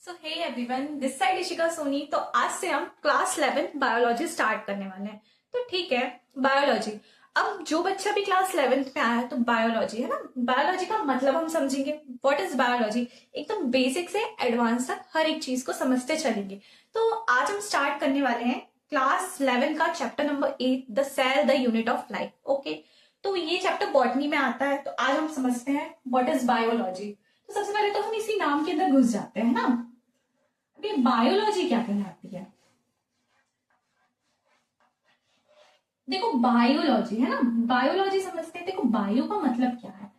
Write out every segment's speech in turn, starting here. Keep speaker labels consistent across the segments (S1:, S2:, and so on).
S1: So hey everyone, this side Ishika Soni. तो आज से हम क्लास 11 बायोलॉजी स्टार्ट करने वाले हैं। तो ठीक है, बायोलॉजी। अब जो बच्चा भी क्लास 11th में आया है तो बायोलॉजी है ना। बायोलॉजी का मतलब हम समझेंगे व्हाट इज बायोलॉजी, एकदम बेसिक से एडवांस तक हर एक चीज को समझते चलेंगे। तो आज हम स्टार्ट करने वाले हैं क्लास 11 का chapter number 8, the cell the unit of life. Okay, तो ये चैप्टर बॉटनी में आता है। तो आज हम समझते हैं व्हाट इज बायोलॉजी। तो सबसे पहले तो हम इसी नाम के अंदर घुस जाते हैं ना। अभी बायोलॉजी क्या कहलाती है? देखो, बायोलॉजी है ना, बायोलॉजी समझते हैं। देखो, बायो का मतलब क्या है?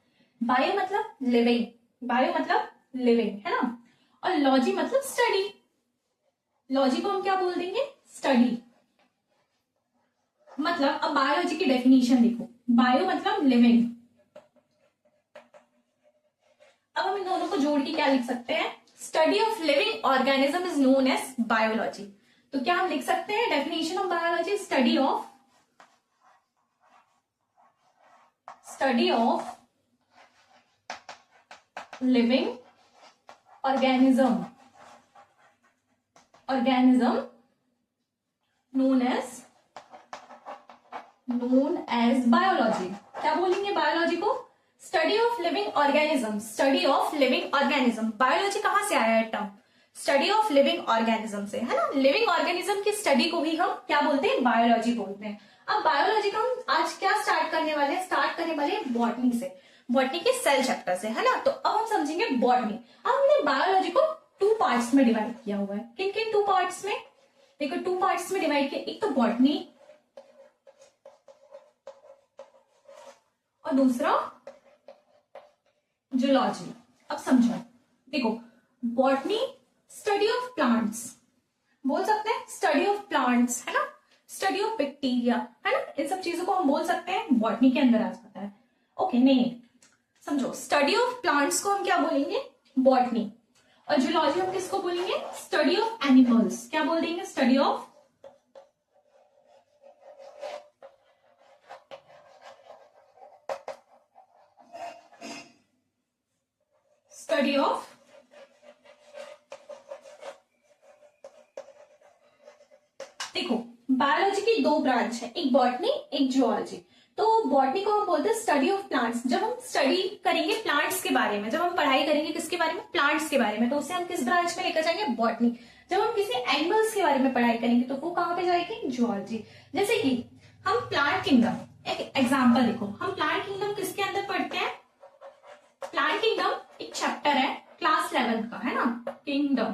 S1: बायो मतलब लिविंग, बायो मतलब लिविंग है ना। और लॉजी मतलब स्टडी। लॉजी को हम क्या बोल देंगे? स्टडी। मतलब अब बायोलॉजी की डेफिनेशन देखो, बायो मतलब लिविंग। अब हम इन दोनों को जोड़ के क्या लिख सकते हैं? Study of living organism is known as biology. तो क्या हम लिख सकते हैं definition of biology? Study of living organism known as biology. क्या बोलेंगे बायोलॉजी को? Study of living organism. Study of living organism. Biology कहां से आया है term? Study of living organism से, है ना। लिविंग ऑर्गेनिज्म की स्टडी को भी हम क्या बोलते हैं? बायोलॉजी बोलते हैं। अब बायोलॉजी का हम आज क्या स्टार्ट करने वाले हैं? स्टार्ट करने वाले हैं बॉटनी से, बॉटनी के सेल चैप्टर से, है ना। तो अब हम समझेंगे बॉटनी। अब हमने बायोलॉजी को 2 पार्ट्स में डिवाइड किया हुआ है। किन किन 2 पार्ट्स में? देखो, 2 पार्ट्स में डिवाइड किया। एक तो बॉटनी और दूसरा जूलॉजी। अब समझो, देखो, बॉटनी स्टडी ऑफ प्लांट्स बोल सकते हैं, स्टडी ऑफ प्लांट्स है ना, स्टडी ऑफ बैक्टीरिया है ना। इन सब चीजों को हम बोल सकते हैं बॉटनी के अंदर आ जाता है। ओके, नहीं समझो, स्टडी ऑफ प्लांट्स को हम क्या बोलेंगे? बॉटनी। और जूलॉजी हम किसको बोलेंगे? Study of animals. क्या बोल देंगे? स्टडी ऑफ देखो, बायोलॉजी की 2 ब्रांच है, एक बॉटनी एक जूलॉजी। तो बॉटनी को हम बोलते हैं स्टडी ऑफ प्लांट्स। जब हम स्टडी करेंगे प्लांट्स के बारे में, जब हम पढ़ाई करेंगे किसके बारे में? प्लांट्स के बारे में, तो उसे हम किस ब्रांच में लेकर जाएंगे? बॉटनी। जब हम किसी एनिमल्स के बारे में पढ़ाई करेंगे तो वो कहां पे जाएगी? जूलॉजी। जैसे कि हम प्लांट किंगडम, एक एग्जाम्पल देखो, हम प्लांट किंगडम किसके अंदर पढ़ते हैं? प्लांट किंगडम एक चैप्टर है क्लास 11 का, है ना। किंगडम,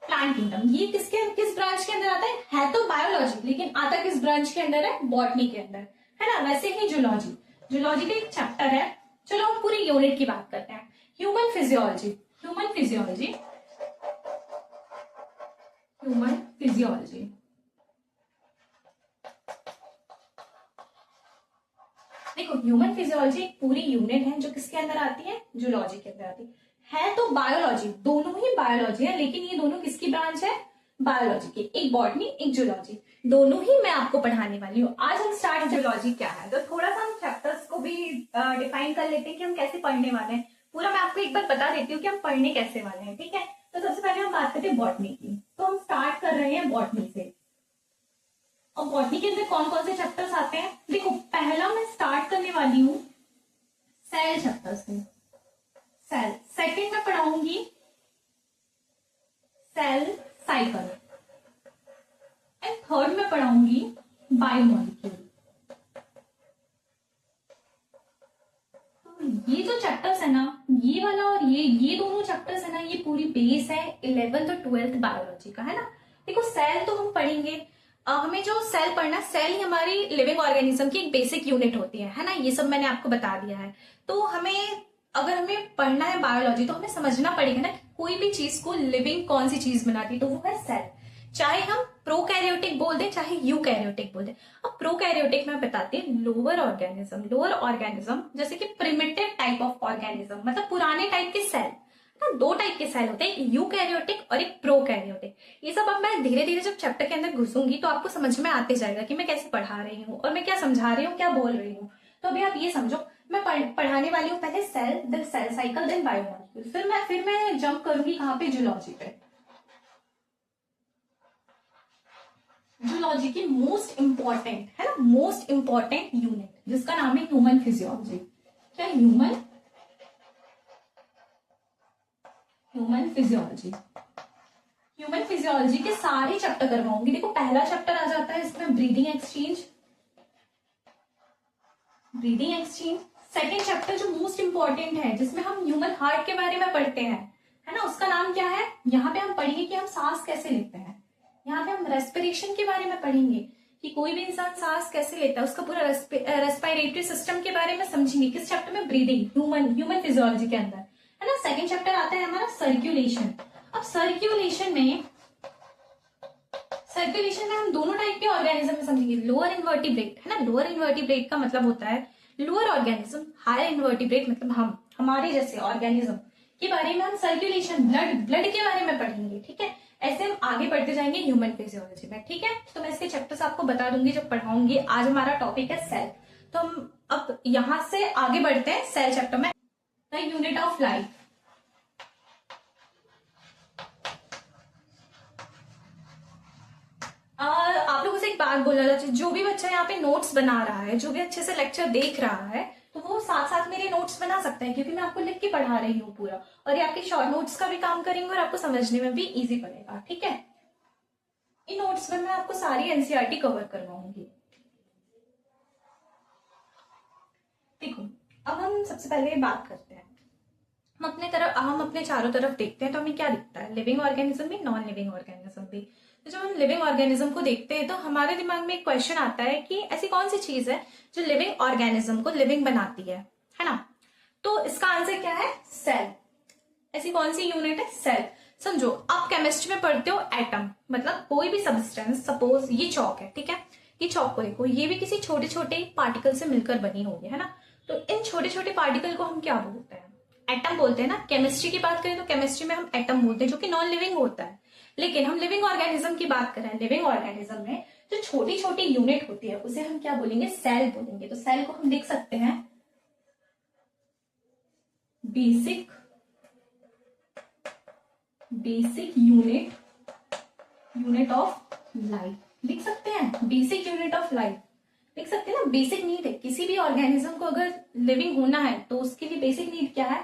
S1: प्लांट किंगडम, ये किस ब्रांच के अंदर आता है तो बायोलॉजी, लेकिन आता किस ब्रांच के अंदर है? बॉटनी के अंदर, है ना। वैसे ही जूलॉजी, जूलॉजी का एक चैप्टर है। चलो हम पूरी यूनिट की बात करते हैं। ह्यूमन फिजियोलॉजी, देखो, ह्यूमन फिजियोलॉजी एक पूरी यूनिट है जो किसके अंदर आती है? जूलॉजी के अंदर आती है। तो बायोलॉजी, दोनों ही बायोलॉजी है, लेकिन ये दोनों किसकी ब्रांच है? बायोलॉजी की। एक बॉटनी एक जूलॉजी, दोनों ही मैं आपको पढ़ाने वाली हूँ। आज हम स्टार्ट, जूलॉजी क्या है तो थोड़ा सा हम चैप्टर्स को भी डिफाइन कर लेते हैं कि हम कैसे पढ़ने वाले हैं। पूरा मैं आपको एक बार बता देती हूँ कि हम पढ़ने कैसे वाले हैं, ठीक है। तो सबसे पहले हम बात करते हैं बॉटनी की। तो हम स्टार्ट कर रहे हैं बॉटनी से। और बॉटनी के अंदर कौन कौन से चैप्टर्स आते हैं? देखो, पहला मैं स्टार्ट करने वाली हूँ सेल चैप्टर से। सेल, सेकंड में पढ़ाऊंगी सेल साइकिल, एंड थर्ड में पढ़ाऊंगी बायोमॉलिक्यूल। तो ये जो चैप्टर्स है ना, ये वाला और ये दोनों चैप्टर्स है ना, ये पूरी बेस है 11th और 12th बायोलॉजी का, है ना। देखो, सेल तो हम पढ़ेंगे। हमें जो सेल पढ़ना, सेल ही हमारी लिविंग ऑर्गेनिज्म की एक बेसिक यूनिट होती है ना। ये सब मैंने आपको बता दिया है। तो अगर हमें पढ़ना है बायोलॉजी तो हमें समझना पड़ेगा ना कि कोई भी चीज को लिविंग कौन सी चीज बनाती है, तो वो है सेल। चाहे हम प्रोकैरियोटिक बोल दें चाहे यूकैरियोटिक बोल दें। अब प्रोकैरियोटिक में बताती है लोअर ऑर्गेनिज्म, जैसे कि प्रिमिटिव टाइप ऑफ ऑर्गेनिज्म, मतलब पुराने टाइप के सेल ना। 2 टाइप के सेल होते हैं, एक यूकैरियोटिक और एक प्रोकैरियोटिक। ये सब अब मैं धीरे धीरे जब चैप्टर के अंदर घुसूंगी तो आपको समझ में आते जाएगा कि मैं कैसे पढ़ा रही हूँ और मैं क्या समझा रही हूँ, क्या बोल रही हूँ। तो अभी आप ये समझो, मैं पढ़ाने वाली हूँ पहले cell, then cell cycle, then biomolecule, फिर मैं जंप करूंगी कहाँ पे, जूलॉजी पे। जूलॉजी की मोस्ट इंपॉर्टेंट है ना, मोस्ट इंपॉर्टेंट यूनिट जिसका नाम है ह्यूमन फिजियोलॉजी। क्या, ह्यूमन फिजियोलॉजी। ह्यूमन फिजियोलॉजी के सारे चैप्टर करवाऊंगी। देखो पहला चैप्टर आ जाता है इसमें ब्रीदिंग एक्सचेंज, सेकेंड चैप्टर जो मोस्ट इंपॉर्टेंट है जिसमें हम ह्यूमन हार्ट के बारे में पढ़ते हैं, है ना, उसका नाम क्या है, यहाँ पे हम पढ़ेंगे कि हम सांस कैसे लेते हैं। यहाँ पे हम रेस्पिरेशन के बारे में पढ़ेंगे कि कोई भी इंसान सांस कैसे लेता है, उसका पूरा रेस्पिरेटरी सिस्टम के बारे में समझेंगे। किस चैप्टर में, ब्रीदिंग, ह्यूमन फिजियोलॉजी के अंदर, है ना। सेकेंड चैप्टर आता है हमारा सर्कुलेशन। अब सर्कुलेशन में हम दोनों टाइप के ऑर्गेनिज्म में समझेंगे। लोअर इन्वर्टिब्रेट, है ना, लोअर इन्वर्टिब्रेट का मतलब होता है लोअर ऑर्गेनिज्म, हायर इन्वर्टिब्रेट मतलब हमारे जैसे ऑर्गेनिज्म के बारे में हम सर्कुलेशन, ब्लड के बारे में पढ़ेंगे, ठीक है। ऐसे हम आगे बढ़ते जाएंगे ह्यूमन फिजियोलॉजी में, ठीक है। तो मैं इसके चैप्टर्स आपको बता दूंगी जब पढ़ाऊंगी। आज हमारा टॉपिक है सेल, तो हम अब यहां से आगे बढ़ते हैं सेल चैप्टर में। The unit of life. आप लोगों से एक बात बोलना चाहती हूँ, जो भी बच्चा यहाँ पे नोट्स बना रहा है, जो भी अच्छे से लेक्चर देख रहा है, तो वो साथ साथ मेरे नोट्स बना सकता है, क्योंकि मैं आपको लिख के पढ़ा रही हूँ पूरा, और ये आपके शॉर्ट नोट्स का भी काम करेंगे और आपको समझने में भी इजी पड़ेगा, ठीक है। इन नोट्स में मैं आपको सारी एनसीईआरटी कवर करवाऊंगी। देखो अब हम सबसे पहले बात करते हैं, हम अपने चारों तरफ देखते हैं तो हमें क्या दिखता है, लिविंग ऑर्गेनिज्म भी, नॉन लिविंग ऑर्गेनिज्म भी। तो जब हम लिविंग ऑर्गेनिज्म को देखते हैं तो हमारे दिमाग में एक क्वेश्चन आता है कि ऐसी कौन सी चीज है जो लिविंग ऑर्गेनिज्म को लिविंग बनाती है ना। तो इसका आंसर क्या है, सेल। ऐसी कौन सी यूनिट है, सेल। समझो आप केमिस्ट्री में पढ़ते हो एटम, मतलब कोई भी सब्सटेंस, सपोज ये चौक है, ठीक है, ये चौक को देखो, ये भी किसी छोटे छोटे पार्टिकल से मिलकर बनी होगी, है ना। तो इन छोटे छोटे पार्टिकल को हम क्या बोलते हैं, एटम बोलते हैं ना। केमिस्ट्री की बात करें तो केमिस्ट्री में हम एटम बोलते हैं, जो कि नॉन लिविंग होता है। लेकिन हम लिविंग ऑर्गेनिज्म की बात कर रहे हैं, लिविंग ऑर्गेनिज्म में जो छोटी छोटी यूनिट होती है उसे हम क्या बोलेंगे, सेल बोलेंगे। तो सेल को हम देख सकते हैं बेसिक यूनिट ऑफ लाइफ, लिख सकते हैं बेसिक यूनिट ऑफ लाइफ, लिख सकते हैं ना। बेसिक नीड है किसी भी ऑर्गेनिज्म को, अगर लिविंग होना है तो उसके लिए बेसिक नीड क्या है,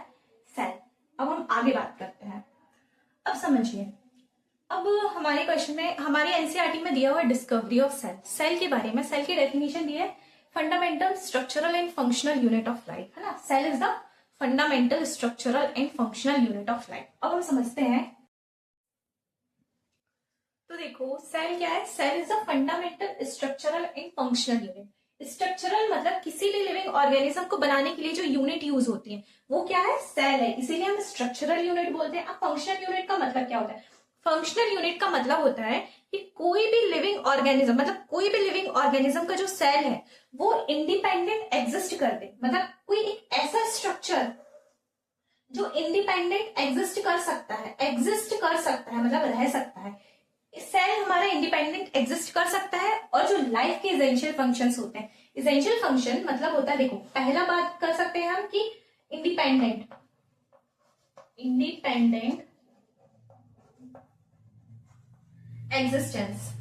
S1: सेल। अब हम आगे बात करते हैं। अब समझिए, अब हमारे क्वेश्चन में, हमारी एनसीईआरटी में दिया हुआ डिस्कवरी ऑफ सेल, सेल के बारे में। सेल की डेफिनेशन दी है fundamental structural and functional unit of life, है ना। Cell is the fundamental structural and functional unit of life. अब हम समझते हैं, तो देखो सेल क्या है, cell is the fundamental structural and functional unit. Structural मतलब किसी भी लिविंग ऑर्गेनिज्म को बनाने के लिए जो यूनिट यूज होती है वो क्या है, सेल है, इसीलिए हम स्ट्रक्चरल यूनिट बोलते हैं। अब फंक्शनल यूनिट का मतलब क्या होता है, फंक्शनल यूनिट का मतलब होता है कि कोई भी लिविंग ऑर्गेनिज्म, मतलब कोई भी लिविंग ऑर्गेनिज्म का जो सेल है वो इंडिपेंडेंट एग्जिस्ट कर दे, मतलब कोई एक ऐसा स्ट्रक्चर जो इंडिपेंडेंट एग्जिस्ट कर सकता है, मतलब रह सकता है। सेल हमारा इंडिपेंडेंट एग्जिस्ट कर सकता है, और जो लाइफ के इसेंशियल फंक्शंस होते हैं, इसेंशियल फंक्शन मतलब होता है, देखो पहला बात कर सकते हैं हम कि इंडिपेंडेंट एग्जिस्टेंस,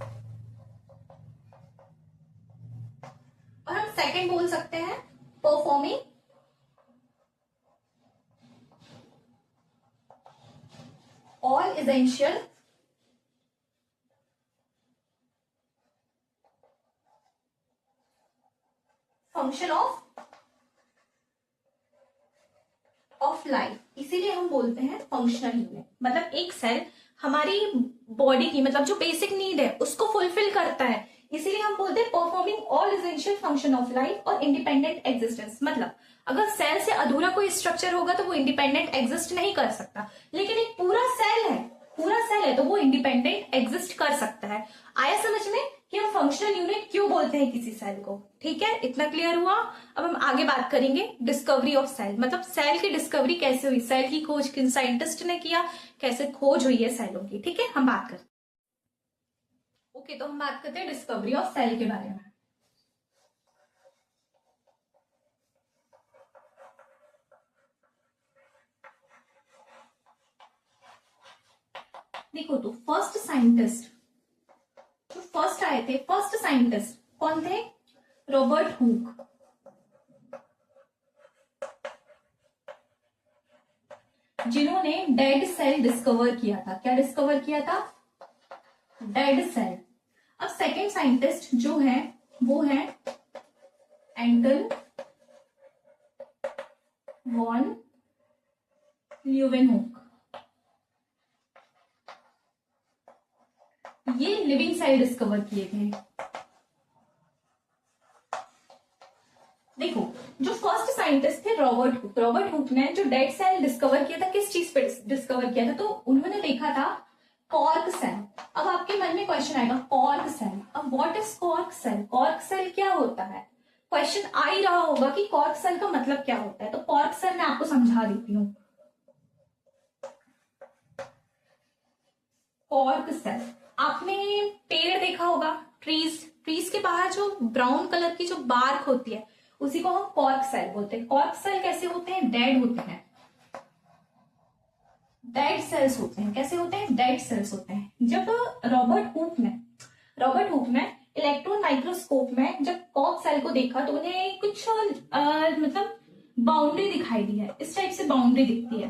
S1: और हम सेकंड बोल सकते हैं performing all essential function of life, इसीलिए हम बोलते हैं फंक्शनल यूनिट। मतलब एक सेल हमारी बॉडी की, मतलब जो बेसिक नीड है उसको फुलफिल करता है, इसीलिए हम बोलते हैं performing all essential function of life और इंडिपेंडेंट एग्जिस्टेंस। मतलब अगर सेल से अधूरा कोई स्ट्रक्चर होगा तो वो इंडिपेंडेंट एग्जिस्ट नहीं कर सकता, लेकिन एक पूरा सेल है तो वो इंडिपेंडेंट एग्जिस्ट कर सकता है। आया समझ में कि हम फंक्शनल यूनिट क्यों बोलते हैं किसी सेल को, ठीक है, इतना क्लियर हुआ। अब हम आगे बात करेंगे डिस्कवरी ऑफ सेल, मतलब सेल की डिस्कवरी कैसे हुई, सेल की खोज किन साइंटिस्ट ने किया, कैसे खोज हुई है सेलों की, ठीक है, हम बात करते हैं। ओके, तो हम बात करते हैं डिस्कवरी ऑफ सेल के बारे में। देखो तो फर्स्ट साइंटिस्ट जो फर्स्ट आए थे, फर्स्ट साइंटिस्ट कौन थे? Robert Hooke. जिन्होंने डेड सेल डिस्कवर किया था। क्या डिस्कवर किया था? Dead cell. अब सेकेंड साइंटिस्ट जो है वो है एंटन वॉन ल्यूवेनहुक। ये लिविंग सेल डिस्कवर किए थे। देखो जो फर्स्ट साइंटिस्ट थे रॉबर्ट हुक, रॉबर्ट हुक ने जो डेड सेल डिस्कवर किया था किस चीज पे डिस्कवर किया था? तो उन्होंने देखा था कॉर्क सेल। अब आपके मन में क्वेश्चन आएगा कॉर्क सेल। अब what is cork cell? Cork cell क्या होता है? क्वेश्चन आ ही रहा होगा कि कॉर्क सेल का मतलब क्या होता है। तो कॉर्क सेल मैं आपको समझा देती हूँ। कॉर्क सेल, आपने पेड़ देखा होगा, ट्रीज, ट्रीज के बाहर जो ब्राउन कलर की जो बार्क होती है उसी को हम कॉर्क सेल बोलते हैं। कॉर्क सेल कैसे होते हैं? डेड होते हैं, डेड सेल्स होते हैं। कैसे होते हैं? डेड सेल्स होते हैं। जब रॉबर्ट हुक ने इलेक्ट्रॉन माइक्रोस्कोप में जब कॉर्क सेल को देखा तो उन्हें कुछ मतलब बाउंड्री दिखाई दी है, इस टाइप से बाउंड्री दिखती है,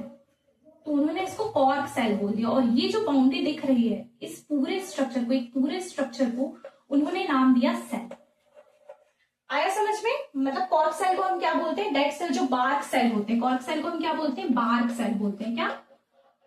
S1: तो उन्होंने इसको कॉर्क सेल बोल दिया। और ये जो बाउंड्री दिख रही है इस पूरे स्ट्रक्चर को उन्होंने नाम दिया सेल। आया समझ में? मतलब कॉर्क सेल को हम क्या बोलते हैं? Dead cell. जो बार्क सेल होते हैं, कॉर्क सेल को हम क्या बोलते हैं? बार्क सेल बोलते हैं। क्या?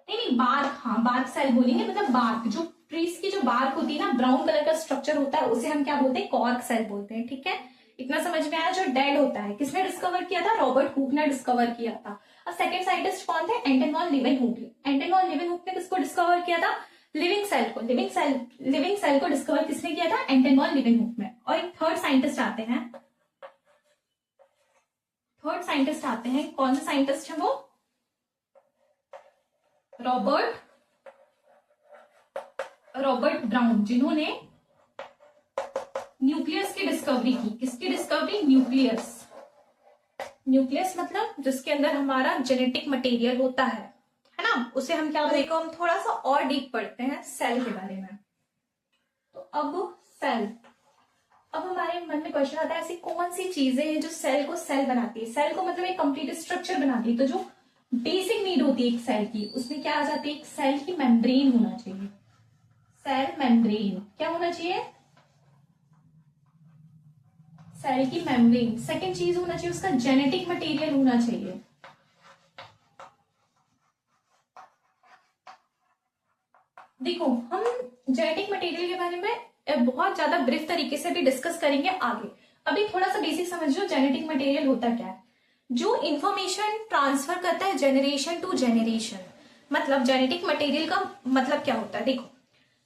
S1: नहीं, बार्क, हाँ बार्क सेल बोलेंगे। मतलब बार्क, जो ट्रीज की जो बार्क होती है ना, ब्राउन कलर का स्ट्रक्चर होता है, उसे हम क्या बोलते हैं? कॉर्क सेल बोलते हैं। ठीक है, इतना समझ में आया? जो डेड होता है किसने डिस्कवर किया था? रॉबर्ट हुक ने डिस्कवर किया था। अब सेकंड साइंटिस्ट कौन थे? एंटन वॉन लीवेनहुक। एंटन वॉन लीवेनहुक ने किसको डिस्कवर किया था? लिविंग सेल को। लिविंग सेल को डिस्कवर किसने किया था? एंटन वॉन लीवेनहुक ने। और एक थर्ड साइंटिस्ट आते हैं, कौन से साइंटिस्ट है वो? रॉबर्ट ब्राउन, जिन्होंने न्यूक्लियस की डिस्कवरी की। किसकी डिस्कवरी? न्यूक्लियस मतलब जिसके अंदर हमारा जेनेटिक मटेरियल होता है ना, उसे हम क्या बोलते हैं? हम थोड़ा सा और डीप पढ़ते हैं सेल के बारे में। तो अब सेल, अब हमारे मन में क्वेश्चन आता है ऐसी कौन सी चीजें हैं जो सेल को सेल बनाती है? सेल को मतलब एक कंप्लीट स्ट्रक्चर बनाती है। तो जो बेसिक नीड होती है एक सेल की, उसमें क्या आ जाती है? एक सेल की मेम्ब्रेन होना चाहिए। सेल मेम्ब्रेन क्या होना चाहिए? सेल की मेम्ब्रेन। सेकेंड चीज होना चाहिए उसका जेनेटिक मटेरियल होना चाहिए। देखो हम जेनेटिक मटेरियल के बारे में बहुत ज्यादा ब्रीफ तरीके से भी डिस्कस करेंगे आगे। अभी थोड़ा सा बेसिक समझ लो जेनेटिक मटेरियल होता क्या है। जो इंफॉर्मेशन ट्रांसफर करता है जेनरेशन टू जेनरेशन। मतलब जेनेटिक मटेरियल का मतलब क्या होता है? देखो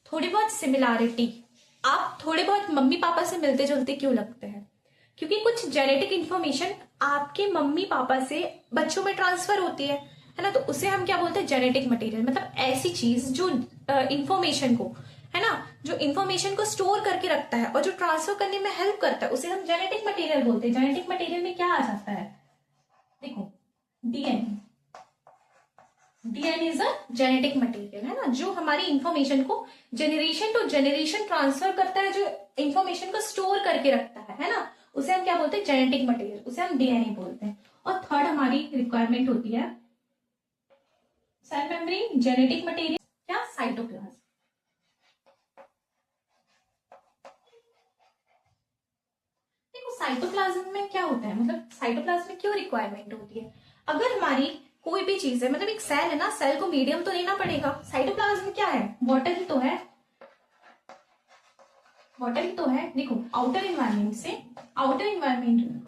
S1: थोड़ी बहुत सिमिलैरिटी, आप थोड़े बहुत मम्मी पापा से मिलते जुलते क्यों लगते हैं? क्योंकि कुछ जेनेटिक इंफॉर्मेशन आपके मम्मी पापा से बच्चों में ट्रांसफर होती है ना, तो उसे हम क्या बोलते हैं? Genetic material. मतलब ऐसी चीज जो इंफॉर्मेशन को, है ना, जो इंफॉर्मेशन को स्टोर करके रखता है और जो ट्रांसफर करने में हेल्प करता है, उसे हम जेनेटिक मटेरियल बोलते हैं। जेनेटिक मटेरियल में क्या आ जाता है? देखो DNA. DNA is a genetic material, है ना, जो हमारी इंफॉर्मेशन को जेनरेशन टू जेनरेशन ट्रांसफर करता है, जो इंफॉर्मेशन को स्टोर करके रखता है ना, उसे हम क्या बोलते हैं? जेनेटिक मटेरियल, उसे हम डीएनए बोलते हैं। और थर्ड हमारी रिक्वायरमेंट होती है सेल मेम्ब्रेन, जेनेटिक मटेरियल, क्या? साइटोप्लाज्म। देखो साइटोप्लाज्म में क्या होता है, मतलब साइटोप्लाज्म में क्यों रिक्वायरमेंट होती है? अगर हमारी कोई भी चीज है, मतलब एक सेल है ना, सेल को मीडियम तो लेना पड़ेगा। साइटोप्लाज्म क्या है? वाटर ही तो है, वाटर ही तो है। देखो आउटर इन्वायरमेंट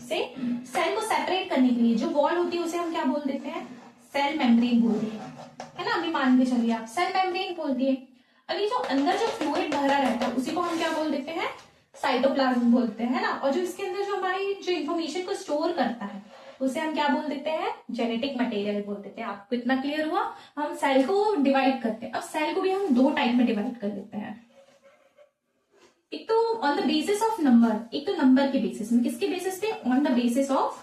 S1: से सेल को सेपरेट करने के लिए जो वॉल होती है उसे हम क्या बोल देते हैं? सेल मेम्ब्रेन बोल दिए, है ना। अभी मान के चलिए आप सेल मेम्ब्रेन बोल दिए। अभी जो अंदर जो फ्लूइड भरा रहता है उसी को हम क्या बोल देते हैं? साइटोप्लाज्म बोलते हैं ना। और जो इसके अंदर जो हमारी जो इंफॉर्मेशन को स्टोर करता है उसे हम क्या बोल देते हैं? जेनेटिक मटेरियल बोल देते हैं। आपको इतना क्लियर हुआ? हम सेल को डिवाइड करते हैं। अब सेल को भी हम दो टाइप में डिवाइड कर देते हैं। एक तो on the basis of number, एक तो नंबर के बेसिस में। किसके बेसिस पे? On the basis of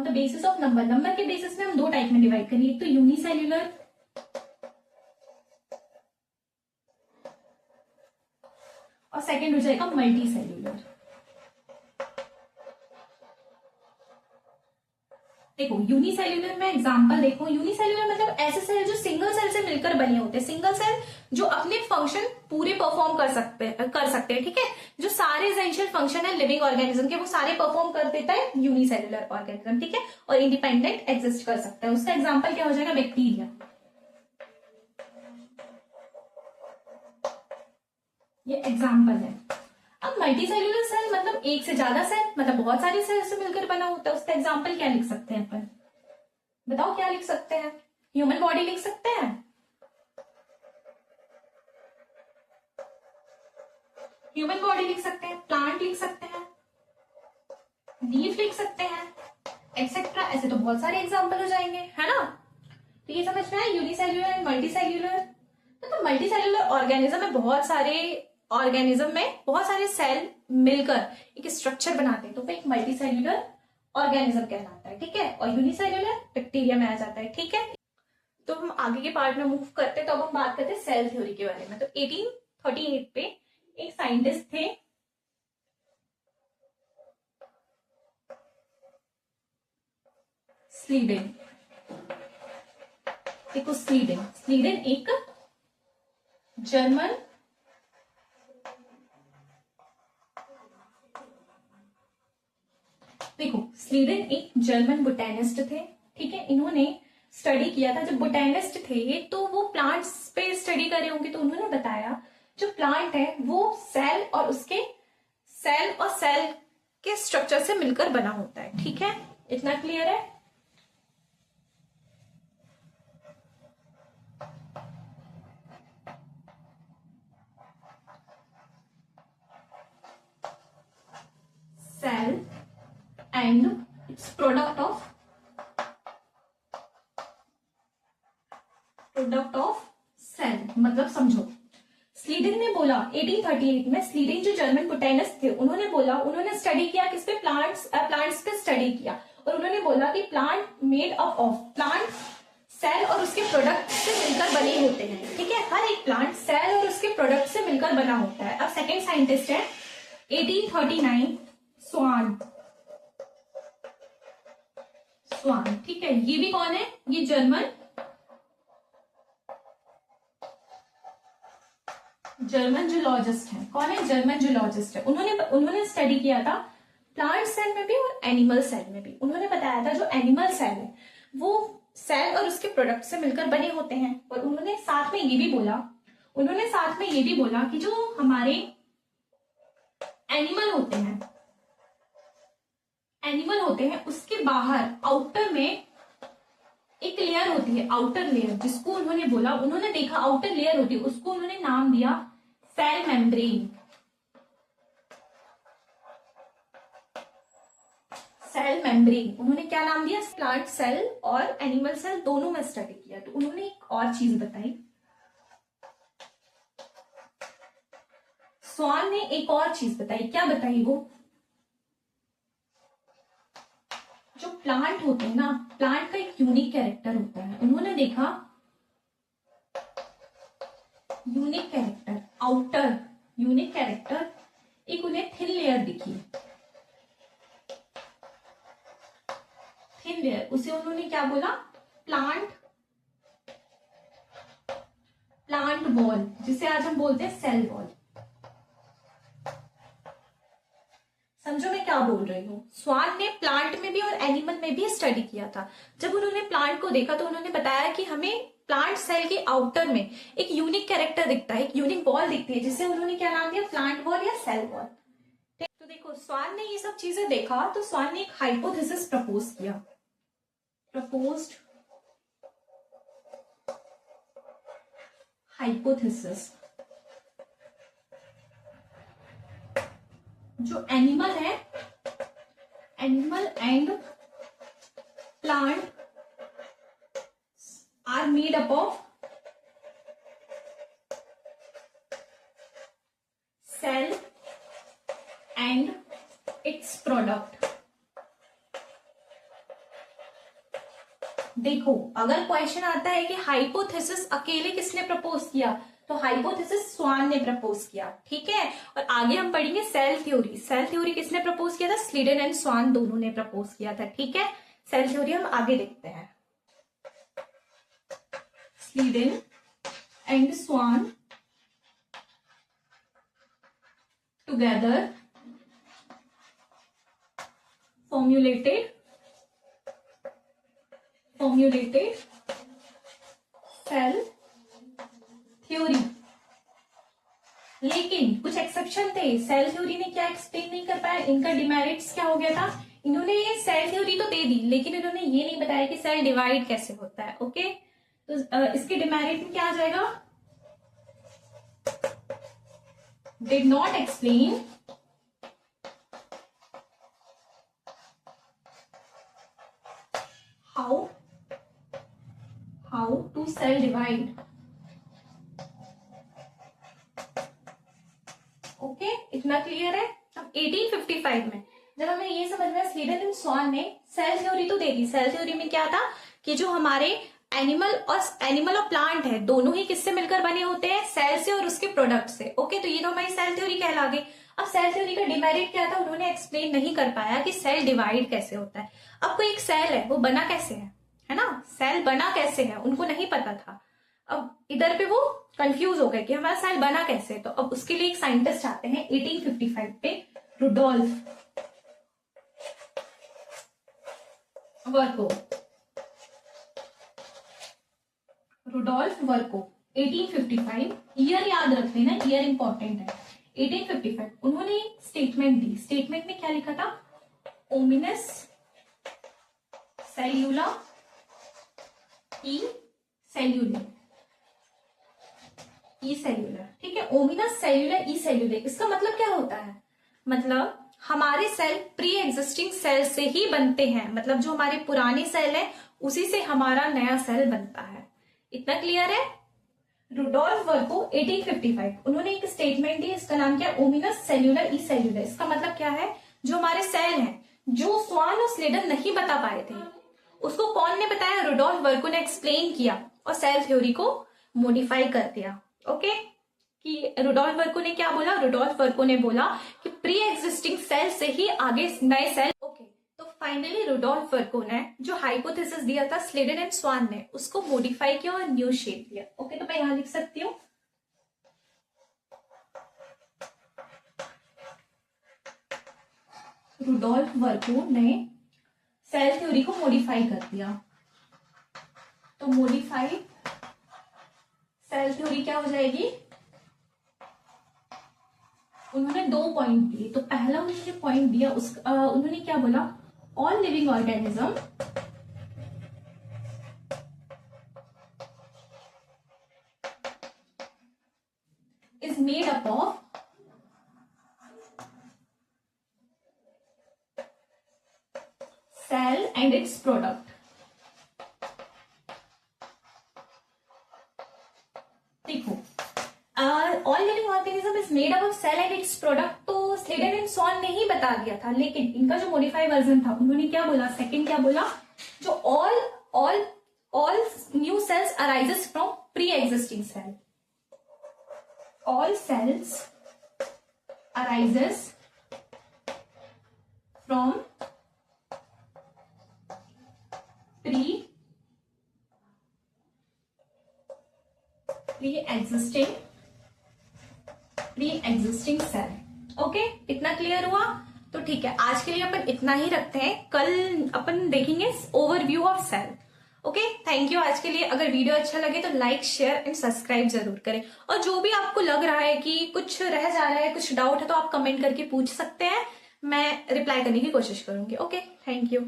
S1: the basis of number, number के बेसिस में हम दो टाइप में डिवाइड करेंगे, एक तो यूनिसेल्यूलर और सेकेंड हो जाएगा मल्टी सेल्यूलर। देखो यूनिसेल्यूलर में एग्जांपल देखो, यूनिसेल्यूलर मतलब ऐसे सेल जो सिंगल सेल से मिलकर बने होते हैं, सिंगल सेल जो अपने फंक्शन पूरे परफॉर्म कर सकते हैं, ठीक है, जो सारे एसेंशियल फंक्शन है लिविंग ऑर्गेनिज्म के वो सारे परफॉर्म कर देता है यूनिसेल्यूलर ऑर्गेनिज्म, ठीक है, और इंडिपेंडेंट एग्जिस्ट कर सकता है। उसका एग्जाम्पल क्या हो जाएगा, बैक्टीरिया, ये एग्जाम्पल है। अब मल्टी सेल्यूलर सेल मतलब एक से ज्यादा सेल, मतलब बहुत सारे सेल से मिलकर बना होता है। उसका एग्जाम्पल क्या लिख सकते हैं अपन, बताओ क्या लिख सकते हैं? ह्यूमन बॉडी लिख सकते हैं, ह्यूमन बॉडी लिख सकते हैं, प्लांट लिख सकते हैं, लीफ लिख सकते हैं, एक्सेट्रा, ऐसे तो बहुत सारे एग्जाम्पल हो जाएंगे, है ना। तो ये समझ में आया यूनिसेल्यूलर एंड मल्टी सेल्यूलर। तो मल्टी सेल्यूलर ऑर्गेनिज्म में बहुत सारे सेल मिलकर एक स्ट्रक्चर बनाते हैं, तो वो एक मल्टी सेल्यूलर ऑर्गेनिज्म कहलाता है, ठीक है, और यूनिसेल्यूलर बैक्टीरिया में आ जाता है, ठीक है। तो हम आगे के पार्ट में मूव करते हैं, तो अब हम बात करते हैं सेल थ्योरी के बारे में। तो 1838 पे एक साइंटिस्ट थे, स्लीडेन। देखो स्लीडेन एक जर्मन बोटेनिस्ट थे, ठीक है। इन्होंने स्टडी किया था, जब बोटेनिस्ट थे ये, तो वो प्लांट्स पे स्टडी कर रहे होंगे, तो उन्होंने बताया जो प्लांट है वो सेल और सेल के स्ट्रक्चर से मिलकर बना होता है, ठीक है, इतना क्लियर है। Cell and its product of cell, मतलब समझो, स्लीडेन ने बोला 1838 में, स्लीडेन जो जर्मन बोटेनिस्ट थे, उन्होंने स्टडी किया किस पे, प्लांट्स पे स्टडी किया, और उन्होंने बोला कि plant made up of plant cell और उसके प्रोडक्ट से मिलकर बने होते हैं, ठीक है, हर एक प्लांट सेल और उसके प्रोडक्ट से मिलकर बना होता है। अब सेकेंड साइंटिस्ट है 1839 स्वान, ठीक है, ये भी कौन है, ये जर्मन जूलॉजिस्ट है। कौन है, जर्मन जूलॉजिस्ट है। उन्होंने स्टडी किया था प्लांट सेल में भी और एनिमल सेल में भी। उन्होंने बताया था जो एनिमल सेल है वो सेल और उसके प्रोडक्ट से मिलकर बने होते हैं, और उन्होंने साथ में ये भी बोला कि जो हमारे एनिमल होते हैं उसके बाहर आउटर में एक लेयर होती है, आउटर लेयर, जिसको उन्होंने देखा आउटर लेयर होती है, उसको उन्होंने नाम दिया सेल मेम्ब्रेन। उन्होंने क्या नाम दिया, प्लांट सेल और एनिमल सेल दोनों में स्टडी किया। तो उन्होंने एक और चीज बताई, स्वान ने एक और चीज बताई, क्या बताई वो, जो प्लांट होते हैं ना, प्लांट का एक यूनिक कैरेक्टर होता है। उन्होंने देखा यूनिक कैरेक्टर, एक उन्हें थिन लेयर दिखी, थिन लेयर, उसे उन्होंने क्या बोला, प्लांट वॉल, जिसे आज हम बोलते हैं सेल वॉल। समझो मैं क्या बोल रही हूँ। स्वान ने प्लांट में भी और एनिमल में भी स्टडी किया था। जब उन्होंने प्लांट को देखा तो उन्होंने बताया कि हमें प्लांट सेल के आउटर में एक यूनिक कैरेक्टर दिखता है, एक यूनिक वॉल दिखती है, जिसे उन्होंने क्या नाम दिया, प्लांट वॉल या सेल वॉल। तो देखो स्वान ने ये सब चीजें देखा, तो स्वान ने एक हाइपोथेसिस प्रपोज किया, हाइपोथेसिस, जो animal and plant are made up of cell and its product, देखो अगर क्वेश्चन आता है कि हाइपोथेसिस अकेले किसने प्रपोज किया, तो हाइपोथेसिस स्वान ने प्रपोज किया, ठीक है। और आगे हम पढ़ेंगे सेल थ्योरी। सेल थ्योरी किसने प्रपोज किया था, स्लीडन एंड स्वान दोनों ने प्रपोज किया था, ठीक है। सेल थ्योरी हम आगे देखते हैं। Schleiden and Schwann together formulated cell theory. लेकिन कुछ एक्सेप्शन थे, सेल थ्योरी ने क्या एक्सप्लेन नहीं कर पाया, इनका डिमेरिट्स क्या हो गया था, इन्होंने सेल थ्योरी तो दे दी लेकिन इन्होंने ये नहीं बताया कि सेल डिवाइड कैसे होता है, ओके। तो इसके डिमेरिट में क्या आ जाएगा, did not explain how to cell divide, okay इतना क्लियर है। अब 1855 में जब हमें ये समझ में स्लीडन एंड स्वान ने सेल थ्योरी तो दे दी, सेल थ्योरी में क्या था कि जो हमारे एनिमल और प्लांट है दोनों ही किससे मिलकर बने होते हैं, सेल से और उसके प्रोडक्ट से, ओके। तो ये तो हमारी सेल थ्योरी कहला गई। अब सेल थ्योरी का डिमेरिट क्या था, उन्होंने एक्सप्लेन नहीं कर पाया कि सेल डिवाइड कैसे होता है। अब कोई एक सेल है वो बना कैसे है ना, सेल बना कैसे है उनको नहीं पता था। अब इधर पे वो कंफ्यूज हो गए कि हमारा सेल बना कैसे। तो अब उसके लिए एक साइंटिस्ट आते हैं 1855 पे, रुडोल्फ वर्को 1855, ईयर याद रख लेना, ईयर इंपॉर्टेंट है। 1855 उन्होंने स्टेटमेंट दी, स्टेटमेंट में क्या लिखा था, ओमिनस सेल्यूला ई सेल्यूलर, ठीक है। ओमिनस सेल्यूलर ई सेल्यूलर, इसका मतलब क्या होता है, मतलब हमारे सेल प्री एग्जिस्टिंग सेल से ही बनते हैं, मतलब जो हमारे पुराने सेल है उसी से हमारा नया सेल बनता है। इतना क्लियर है। रुडोल्फ वर्को 1855 उन्होंने एक स्टेटमेंट दी, इसका नाम क्या है, ओमिनस सेल्यूलर ई सेल्यूलर। इसका मतलब क्या है, जो हमारे सेल हैं जो स्वान और स्लेडन नहीं बता पाए थे उसको कौन ने बताया, रुडोल्फ वर्को ने एक्सप्लेन किया और सेल थ्योरी को मॉडिफाई कर दिया, ओके। कि रुडोल्फ वर्को ने क्या बोला, रुडोल्फ वर्को ने बोला कि प्री एग्जिस्टिंग सेल से ही आगे नए सेल, ओके। तो फाइनली रुडोल्फ वर्को ने जो हाइपोथेसिस दिया था स्लेडन एंड स्वान ने, उसको मॉडिफाई किया और न्यू शेप दिया, ओके। तो मैं यहां लिख सकती हूँ रुडोल्फ वर्को ने सेल थ्योरी को मॉडिफाई कर दिया। तो मॉडिफाइड सेल थ्योरी क्या हो जाएगी, उन्होंने 2 पॉइंट दिए। तो पहला उन्होंने जो पॉइंट दिया उन्होंने क्या बोला, all living organism is made up of cell and its product. देखो all living organism is made up of cell and its product, तो स्लेडन एंड स्वान ने ही बता दिया था, लेकिन इनका जो मॉडिफाई वर्जन था उन्होंने क्या बोला, सेकंड क्या बोला, जो all new cells arises from pre existing cell, all cells arises from pre existing cell, okay. इतना क्लियर हुआ। तो ठीक है, आज के लिए अपन इतना ही रखते हैं, कल अपन देखेंगे overview of cell, okay. Thank you आज के लिए। अगर वीडियो अच्छा लगे तो लाइक शेयर एंड सब्सक्राइब जरूर करें, और जो भी आपको लग रहा है कि कुछ रह जा रहा है, कुछ डाउट है, तो आप कमेंट करके पूछ सकते हैं, मैं रिप्लाई करने की कोशिश करूंगी, ओके। Thank you.